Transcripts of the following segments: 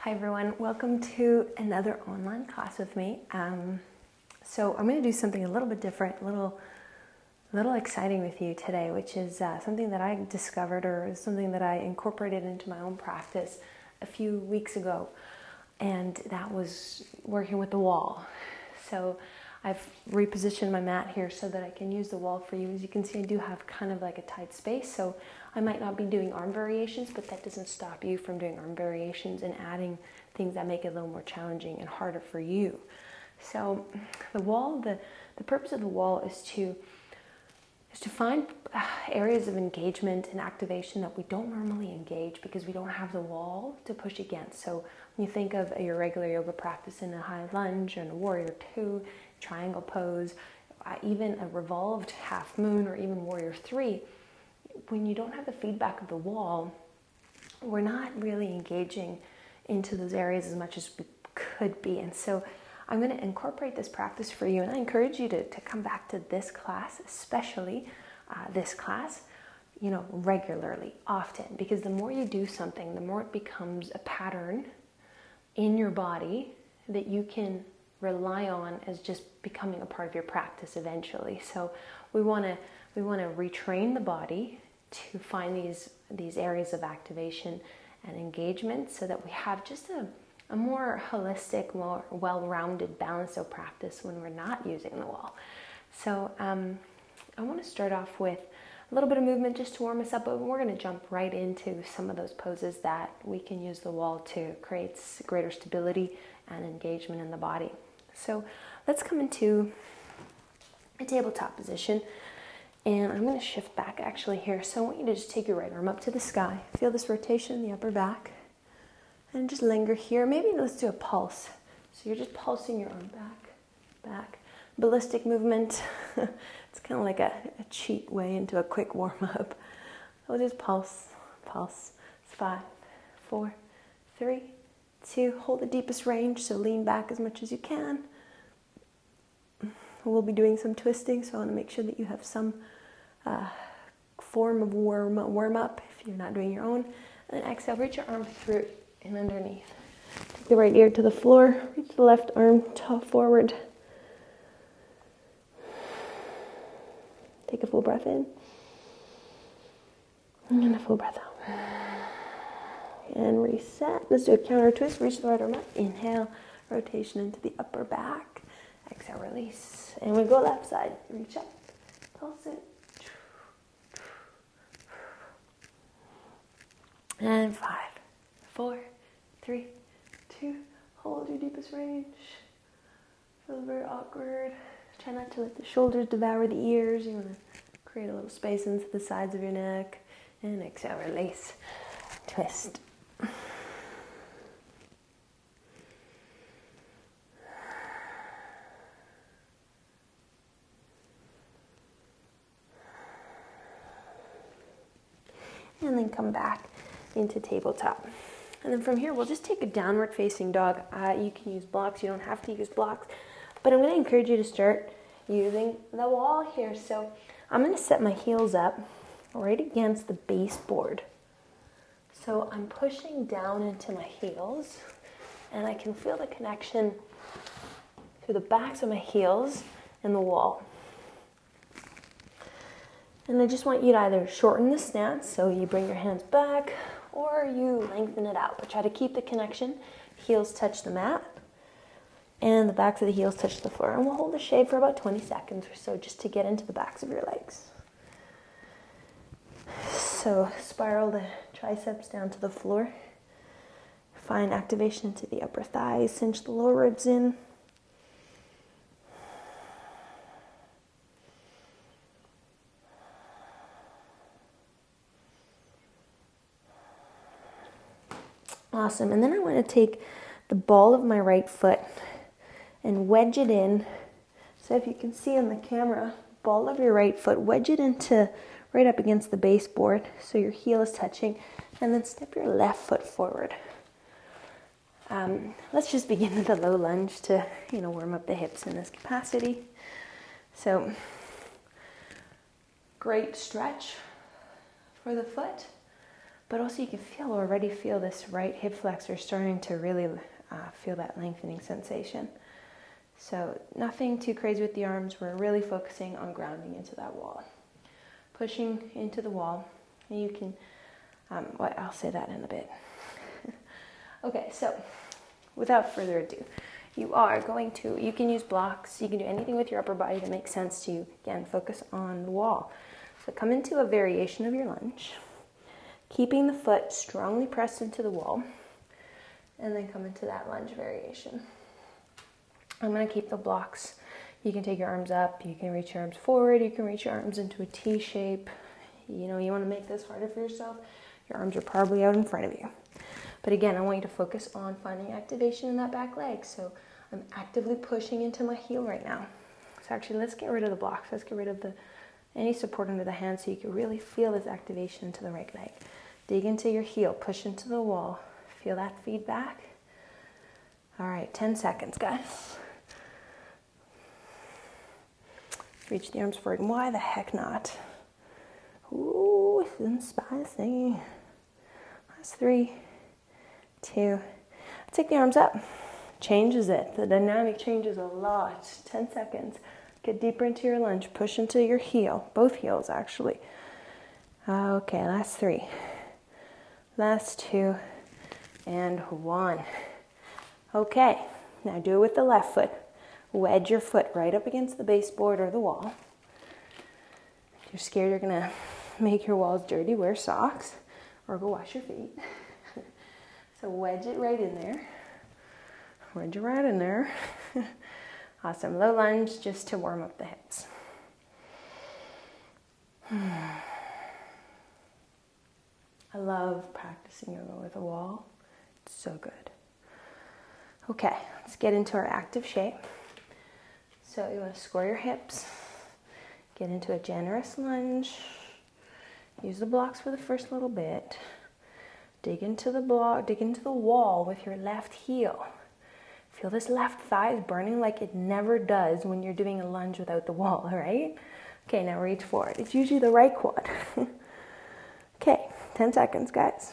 Hi everyone, welcome to another online class with me. So I'm going to do something a little bit different, a little exciting with you today, which is something that I discovered or something that I incorporated into my own practice a few weeks ago, and that was working with the wall. So I've repositioned my mat here so that I can use the wall for you. As you can see, I do have kind of like a tight space, so I might not be doing arm variations, but that doesn't stop you from doing arm variations and adding things that make it a little more challenging and harder for you. So the wall, the purpose of the wall is to find areas of engagement and activation that we don't normally engage because we don't have the wall to push against. So when you think of your regular yoga practice in a high lunge and a warrior two, triangle pose, even a revolved half moon or even warrior three, when you don't have the feedback of the wall, we're not really engaging into those areas as much as we could be. And so I'm going to incorporate this practice for you, and I encourage you to come back to this class, especially this class, regularly, often, because the more you do something, the more it becomes a pattern in your body that you can rely on as just becoming a part of your practice eventually. So we want to retrain the body to find these areas of activation and engagement so that we have just a more holistic, more well-rounded, balanced practice when we're not using the wall. So I want to start off with a little bit of movement just to warm us up, but we're going to jump right into some of those poses that we can use the wall to create greater stability and engagement in the body. So let's come into a tabletop position. And I'm going to shift back actually here. So I want you to just take your right arm up to the sky. Feel this rotation in the upper back. And just linger here. Maybe let's do a pulse. So you're just pulsing your arm back. Ballistic movement. It's kind of like a cheat way into a quick warm-up. We'll just pulse. 5, 4, 3, 2. Hold the deepest range, so lean back as much as you can. We'll be doing some twisting, so I want to make sure that you have some form of warm-up if you're not doing your own. And then exhale, reach your arm through and underneath. Take the right ear to the floor, reach the left arm forward. Take a full breath in. And a full breath out. And reset. Let's do a counter twist. Reach the right arm up. Inhale, rotation into the upper back. Exhale, release. And we go left side. Reach up, pulse it. And 5, 4, 3, 2. Hold your deepest range. Feels very awkward. Try not to let the shoulders devour the ears. You want to create a little space into the sides of your neck. And exhale, release. Twist. And then come back into tabletop. And then from here, we'll just take a downward facing dog. You can use blocks. You don't have to use blocks. But I'm going to encourage you to start using the wall here. So I'm going to set my heels up right against the baseboard. So I'm pushing down into my heels, and I can feel the connection through the backs of my heels and the wall. And I just want you to either shorten the stance, so you bring your hands back, or you lengthen it out. But try to keep the connection. Heels touch the mat, and the backs of the heels touch the floor. And we'll hold the shade for about 20 seconds or so, just to get into the backs of your legs. So spiral the triceps down to the floor. Find activation into the upper thighs. Cinch the lower ribs in. Awesome. And then I want to take the ball of my right foot and wedge it in. So if you can see on the camera, ball of your right foot, wedge it into right up against the baseboard so your heel is touching, and then step your left foot forward. Let's just begin with a low lunge to, warm up the hips in this capacity. So, great stretch for the foot. but also you can already feel this right hip flexor starting to really feel that lengthening sensation. So nothing too crazy with the arms. We're really focusing on grounding into that wall. Pushing into the wall. And you can, I'll say that in a bit. Okay, so without further ado, you can use blocks, you can do anything with your upper body that makes sense to you. Again, focus on the wall. So come into a variation of your lunge, keeping the foot strongly pressed into the wall, and then come into that lunge variation. I'm going to keep the blocks. You can take your arms up, you can reach your arms forward, you can reach your arms into a T shape. You know, you want to make this harder for yourself, your arms are probably out in front of you. But again, I want you to focus on finding activation in that back leg. So I'm actively pushing into my heel right now. So actually, let's get rid of the blocks. Let's get rid of any support under the hand so you can really feel this activation into the right leg. Dig into your heel, push into the wall. Feel that feedback. All right, 10 seconds, guys. Reach the arms forward. Why the heck not? Ooh, this is spicy. That's 3, 2. Take the arms up. Changes it. The dynamic changes a lot. 10 seconds. Get deeper into your lunge. Push into your heel. Both heels, actually. Okay, last 3. Last 2. And 1. Okay, now do it with the left foot. Wedge your foot right up against the baseboard or the wall. If you're scared you're going to make your walls dirty, wear socks or go wash your feet. So wedge it right in there. Wedge it right in there. Awesome. Low lunge just to warm up the hips. I love practicing yoga with a wall. It's so good. Okay, let's get into our active shape. So you want to square your hips, get into a generous lunge, use the blocks for the first little bit, dig into the wall with your left heel. Feel this left thigh is burning like it never does when you're doing a lunge without the wall, all right? Okay, now reach forward. It's usually the right quad. Okay, 10 seconds, guys.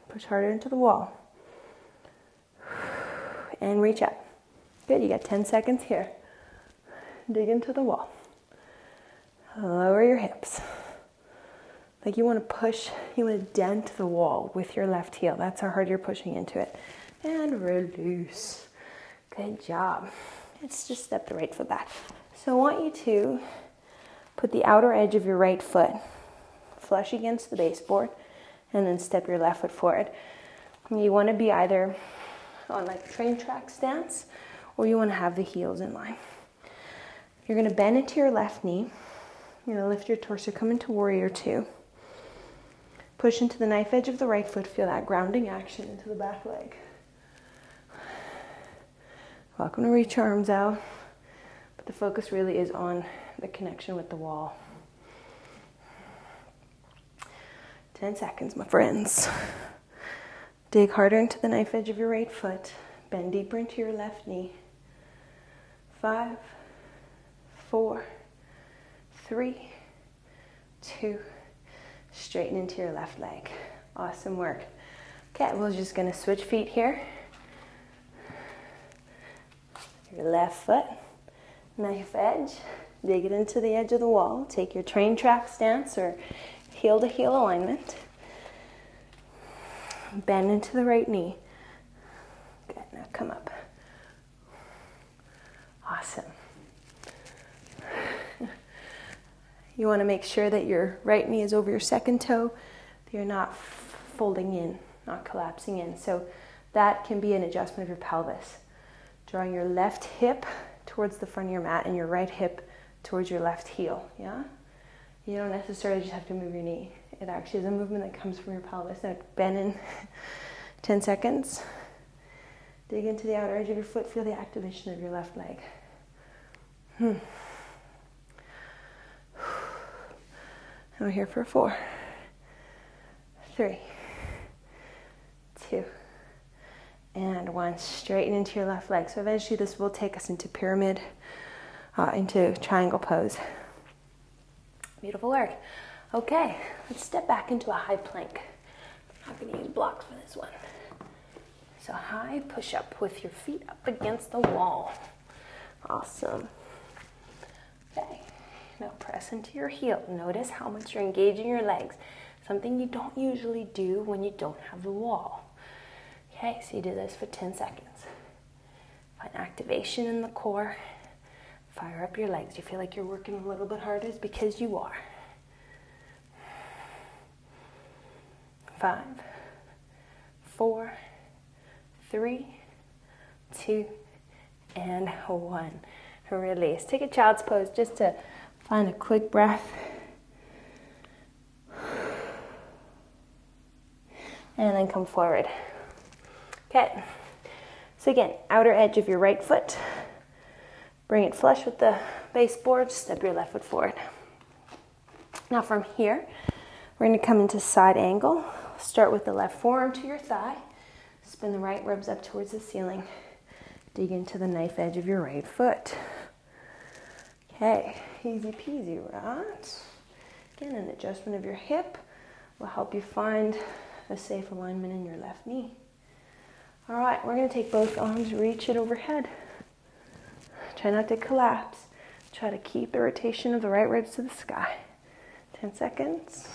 Push harder into the wall. And reach up. Good, you got 10 seconds here. Dig into the wall. Lower your hips. Like you want to push, you want to dent the wall with your left heel. That's how hard you're pushing into it. And release. Good job. Let's just step the right foot back. So I want you to put the outer edge of your right foot flush against the baseboard and then step your left foot forward. You want to be either on like train track stance or you want to have the heels in line. You're going to bend into your left knee. You're going to lift your torso, come into warrior 2. Push into the knife edge of the right foot. Feel that grounding action into the back leg. Welcome to reach your arms out. But the focus really is on the connection with the wall. 10 seconds, my friends. Dig harder into the knife edge of your right foot. Bend deeper into your left knee. 5, 4, 3, 2. Straighten into your left leg. Awesome work. Okay, we're just going to switch feet here. Your left foot, knife edge. Dig it into the edge of the wall. Take your train track stance or heel to heel alignment. Bend into the right knee. Good, now come up. Awesome. You want to make sure that your right knee is over your second toe, that you're not folding in, not collapsing in. So that can be an adjustment of your pelvis. Drawing your left hip towards the front of your mat and your right hip towards your left heel, yeah? You don't necessarily just have to move your knee. It actually is a movement that comes from your pelvis. Now bend in 10 seconds. Dig into the outer edge of your foot. Feel the activation of your left leg. And we're here for 4, 3, 2, and 1. Straighten into your left leg. So eventually this will take us into pyramid, into triangle pose. Beautiful work. Okay, let's step back into a high plank. I'm not going to use blocks for this one. So high push-up with your feet up against the wall. Awesome. Okay, now press into your heel. Notice how much you're engaging your legs. Something you don't usually do when you don't have the wall. Okay, so you do this for 10 seconds. Find activation in the core. Fire up your legs. You feel like you're working a little bit harder, it's because you are. 5, 4, 3, 2, and 1. Release. Take a child's pose just to find a quick breath. And then come forward. Okay. So again, outer edge of your right foot. Bring it flush with the baseboard. Step your left foot forward. Now from here, we're going to come into side angle. Start with the left forearm to your thigh. Spin the right ribs up towards the ceiling. Dig into the knife edge of your right foot. Okay, easy peasy, right? Again, an adjustment of your hip will help you find a safe alignment in your left knee. All right, we're going to take both arms, reach it overhead. Try not to collapse. Try to keep the rotation of the right ribs to the sky. 10 seconds.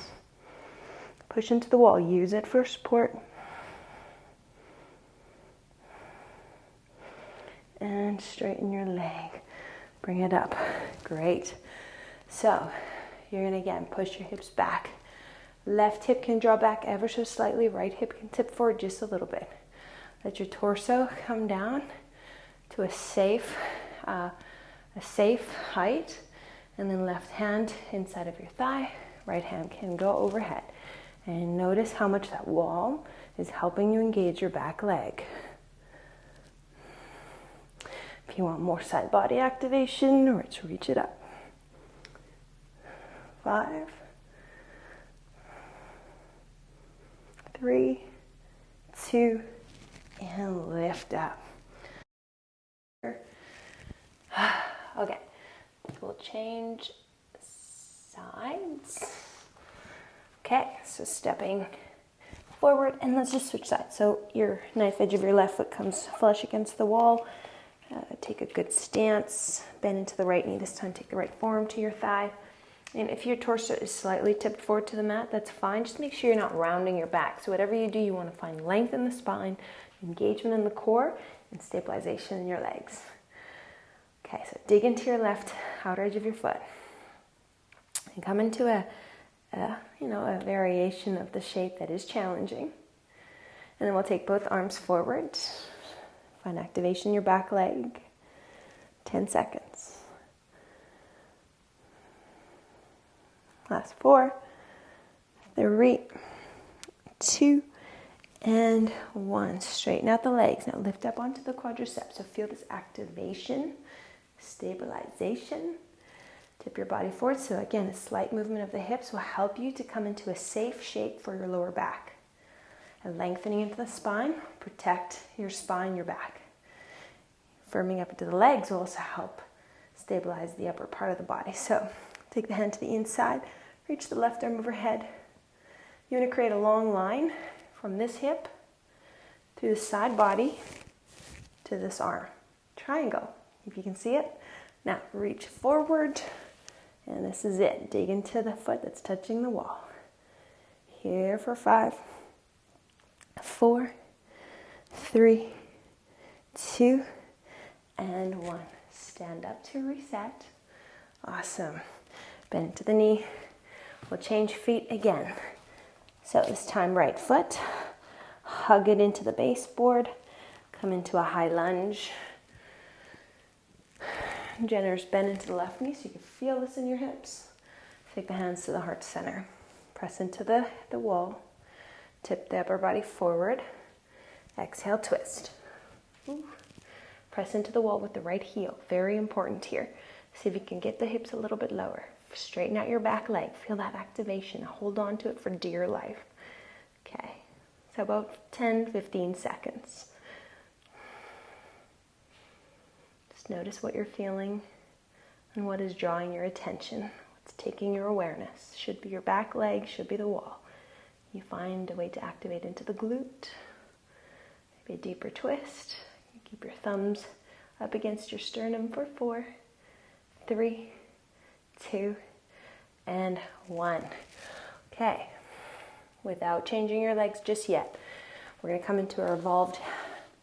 Push into the wall. Use it for support. And straighten your leg. Bring it up. Great. So you're going to again push your hips back. Left hip can draw back ever so slightly. Right hip can tip forward just a little bit. Let your torso come down to a safe height. And then left hand inside of your thigh. Right hand can go overhead. And notice how much that wall is helping you engage your back leg. If you want more side body activation, let's reach it up. 5, 3, 2, and lift up. Okay, we'll change sides. Okay, so stepping forward, and let's just switch sides. So your knife edge of your left foot comes flush against the wall. Take a good stance, bend into the right knee. This time take the right forearm to your thigh. And if your torso is slightly tipped forward to the mat, that's fine. Just make sure you're not rounding your back. So whatever you do, you want to find length in the spine, engagement in the core, and stabilization in your legs. Okay, so dig into your left outer edge of your foot. And come into a variation of the shape that is challenging. And then we'll take both arms forward. Find activation in your back leg. 10 seconds. Last 4, 3, 2, and 1. Straighten out the legs. Now lift up onto the quadriceps. So feel this activation, stabilization. Tip your body forward. So again, a slight movement of the hips will help you to come into a safe shape for your lower back. And lengthening into the spine, protect your spine, your back. Firming up into the legs will also help stabilize the upper part of the body. So take the hand to the inside, reach the left arm overhead. You want to create a long line from this hip through the side body to this arm. Triangle, if you can see it. Now reach forward, and this is it. Dig into the foot that's touching the wall. Here for 5, 4, 3, 2, and 1. Stand up to reset. Awesome. Bend into the knee. We'll change feet again. So this time right foot. Hug it into the baseboard. Come into a high lunge. Generous bend into the left knee so you can feel this in your hips. Take the hands to the heart center. Press into the wall. Tip the upper body forward. Exhale, twist. Ooh. Press into the wall with the right heel. Very important here. See if you can get the hips a little bit lower. Straighten out your back leg. Feel that activation. Hold on to it for dear life. Okay. So about 10-15 seconds. Just notice what you're feeling and what is drawing your attention. It's taking your awareness. Should be your back leg, should be the wall. You find a way to activate into the glute. Maybe a deeper twist. You keep your thumbs up against your sternum for 4, 3, 2, and 1. Okay, without changing your legs just yet, we're going to come into our evolved,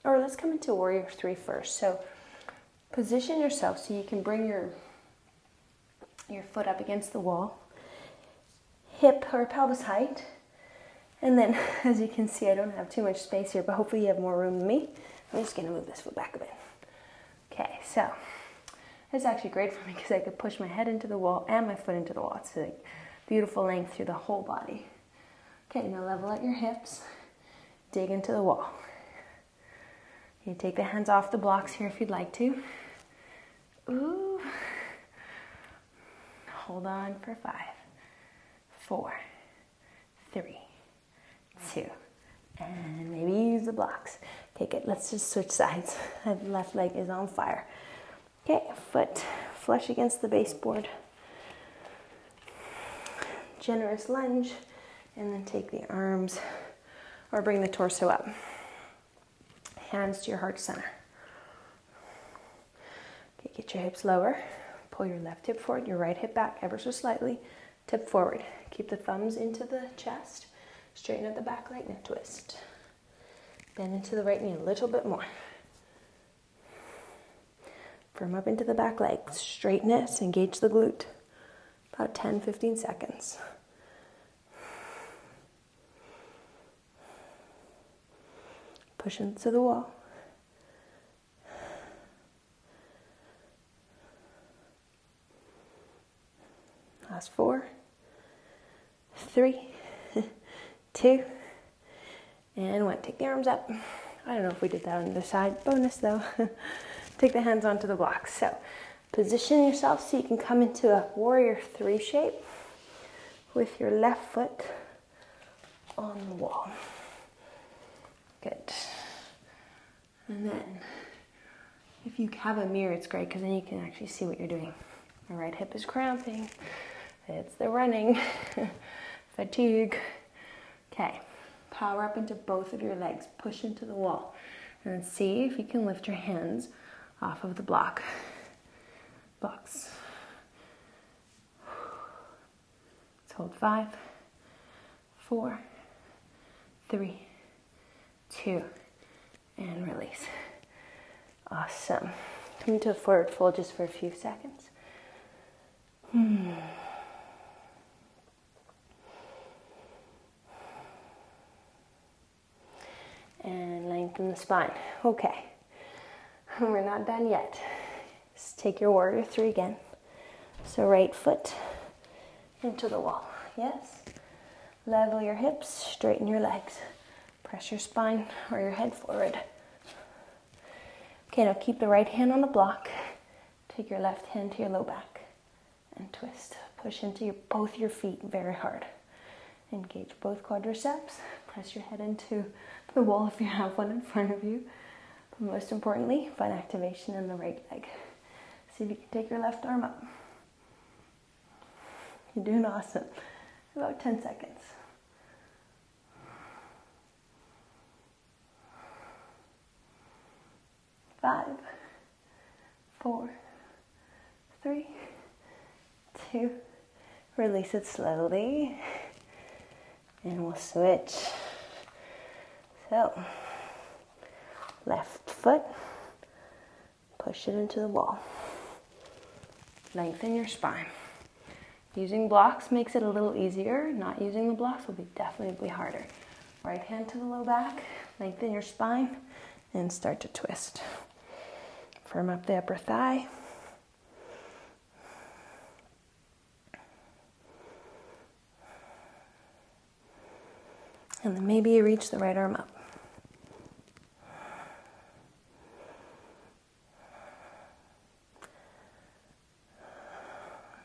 or let's come into warrior 3 first. So position yourself so you can bring your foot up against the wall, hip or pelvis height, and then as you can see, I don't have too much space here, but hopefully you have more room than me. I'm just going to move this foot back a bit. Okay, so it's actually great for me because I could push my head into the wall and my foot into the wall. It's a beautiful length through the whole body. Okay, now level out your hips, dig into the wall. You take the hands off the blocks here if you'd like to. Ooh. Hold on for 5, 4, 3, 2, and maybe use the blocks. Okay, good. Let's just switch sides. The left leg is on fire. Okay, foot flush against the baseboard. Generous lunge, and then take the arms, or bring the torso up. Hands to your heart center. Okay, get your hips lower. Pull your left hip forward, your right hip back ever so slightly. Tip forward. Keep the thumbs into the chest. Straighten out the back leg and twist. Bend into the right knee a little bit more. Firm up into the back leg. Straightness, engage the glute. About 10-15 seconds. Push into the wall. Last 4, 3, 2, and 1. Take the arms up. I don't know if we did that on the side. Bonus though. Take the hands onto the blocks. So position yourself so you can come into a warrior 3 shape with your left foot on the wall. Good. And then if you have a mirror, it's great because then you can actually see what you're doing. My right hip is cramping. It's the running. Fatigue. Okay. Power up into both of your legs. Push into the wall. And then see if you can lift your hands off of the blocks. Let's hold 5, 4, 3, 2, and release. Awesome. Come into a forward fold just for a few seconds. And lengthen the spine. Okay, we're not done yet. Just take your warrior 3 again. So right foot into the wall. Yes? Level your hips, straighten your legs. Press your spine or your head forward. Okay, now keep the right hand on the block. Take your left hand to your low back and twist. Push into both your feet very hard. Engage both quadriceps. Press your head into the wall if you have one in front of you. But most importantly, find activation in the right leg. See if you can take your left arm up. You're doing awesome. About 10 seconds. 5, 4, 3, 2, release it slowly, and we'll switch. So, left foot, push it into the wall. Lengthen your spine. Using blocks makes it a little easier. Not using the blocks will be definitely harder. Right hand to the low back, lengthen your spine, and start to twist. Firm up the upper thigh. And then maybe you reach the right arm up.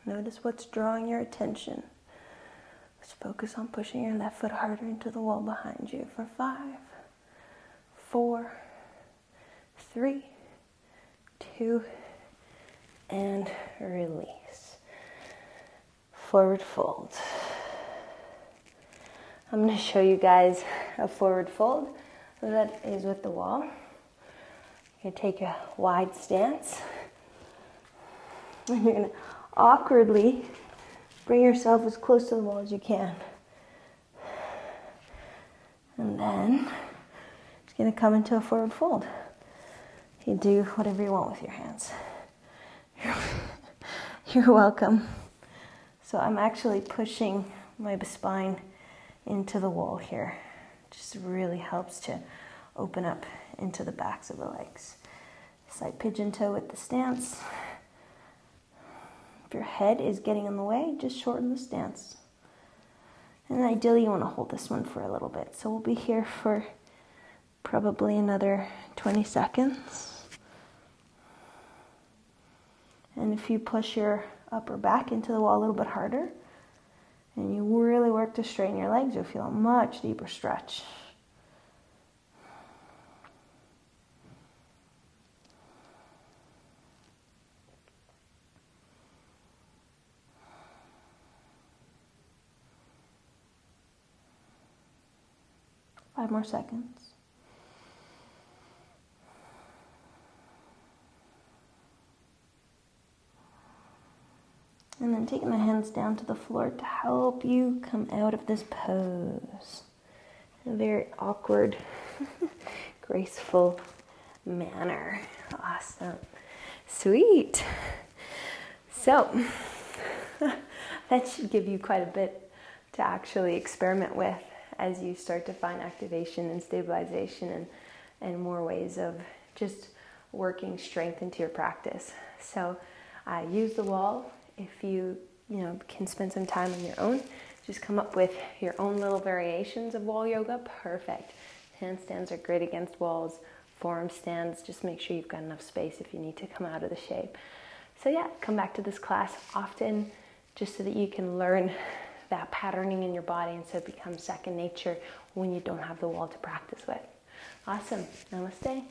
Notice what's drawing your attention. Just focus on pushing your left foot harder into the wall behind you for 5, 4, 3, 2, and release. forward fold. I'm going to show you guys a forward fold that is with the wall. You're going to take a wide stance. And you're going to awkwardly bring yourself as close to the wall as you can. And then it's going to come into a forward fold. You do whatever you want with your hands. You're welcome. So I'm actually pushing my spine into the wall here. It just really helps to open up into the backs of the legs. Side pigeon toe with the stance. If your head is getting in the way, just shorten the stance. And ideally you want to hold this one for a little bit. So we'll be here for probably another 20 seconds. And if you push your upper back into the wall a little bit harder, and you really work to straighten your legs, you'll feel a much deeper stretch. Five more seconds. And then taking the hands down to the floor to help you come out of this pose. In a very awkward, graceful manner. Awesome. Sweet. So, that should give you quite a bit to actually experiment with as you start to find activation and stabilization and more ways of just working strength into your practice. So, use the wall. If you can spend some time on your own, just come up with your own little variations of wall yoga. Perfect. Handstands are great against walls. Forearm stands, just make sure you've got enough space if you need to come out of the shape. So yeah, come back to this class often just so that you can learn that patterning in your body and so it becomes second nature when you don't have the wall to practice with. Awesome. Namaste.